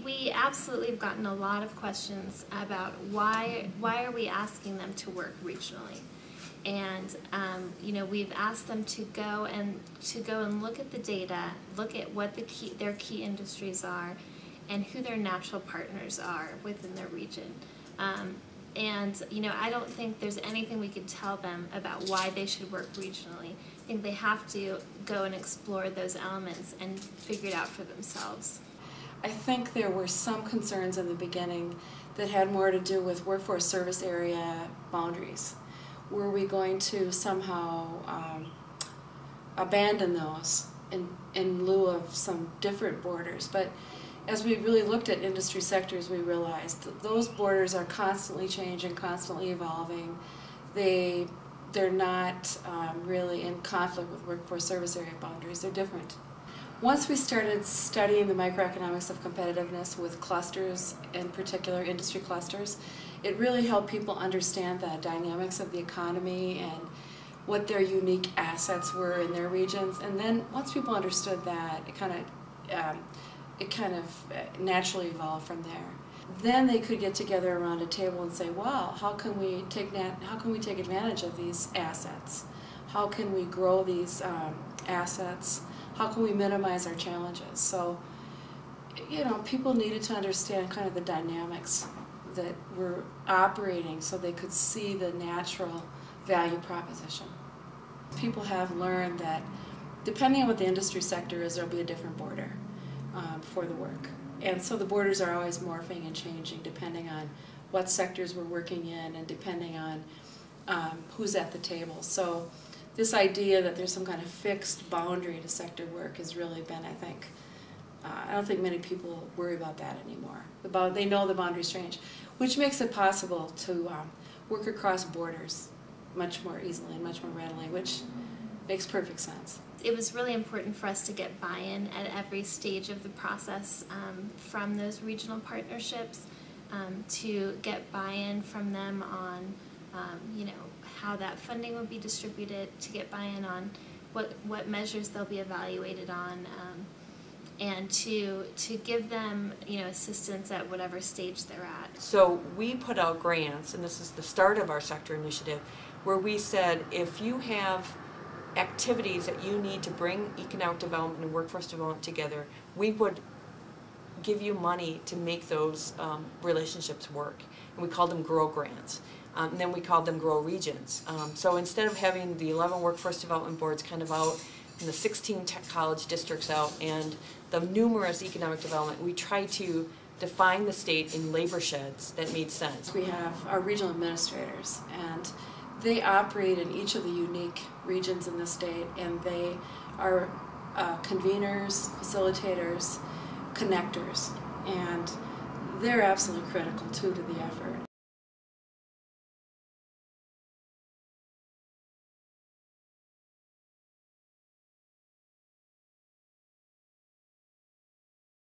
We absolutely have gotten a lot of questions about why are we asking them to work regionally, and we've asked them to go and look at the data, look at what their key industries are, and who their natural partners are within their region. I don't think there's anything we could tell them about why they should work regionally. I think they have to go and explore those elements and figure it out for themselves. I think there were some concerns in the beginning that had more to do with workforce service area boundaries. Were we going to somehow abandon those in lieu of some different borders? But as we really looked at industry sectors, we realized that those borders are constantly changing, constantly evolving. They're not really in conflict with workforce service area boundaries. They're different. Once we started studying the microeconomics of competitiveness with clusters, in particular industry clusters, it really helped people understand the dynamics of the economy and what their unique assets were in their regions. And then once people understood that, it kind of naturally evolved from there. Then they could get together around a table and say, well, how can we take advantage of these assets? How can we grow these assets? How can we minimize our challenges? So, people needed to understand kind of the dynamics that were operating so they could see the natural value proposition. People have learned that depending on what the industry sector is, there'll be a different border for the work. And so the borders are always morphing and changing depending on what sectors we're working in and depending on who's at the table. So this idea that there's some kind of fixed boundary to sector work has really been, I think, I don't think many people worry about that anymore. They know the boundaries change, which makes it possible to work across borders much more easily and much more readily, which makes perfect sense. It was really important for us to get buy-in at every stage of the process from those regional partnerships, to get buy-in from them on how that funding will be distributed, to get buy-in on what measures they'll be evaluated on, and to give them assistance at whatever stage they're at. So we put out grants, and this is the start of our sector initiative, where we said if you have activities that you need to bring economic development and workforce development together, we would give you money to make those relationships work. And we called them GROW grants. And then we called them GROW regions. So instead of having the 11 workforce development boards kind of out and the 16 tech college districts out and the numerous economic development, we tried to define the state in labor sheds that made sense. We have our regional administrators, and they operate in each of the unique regions in the state, and they are conveners, facilitators, connectors, and they're absolutely critical too to the effort.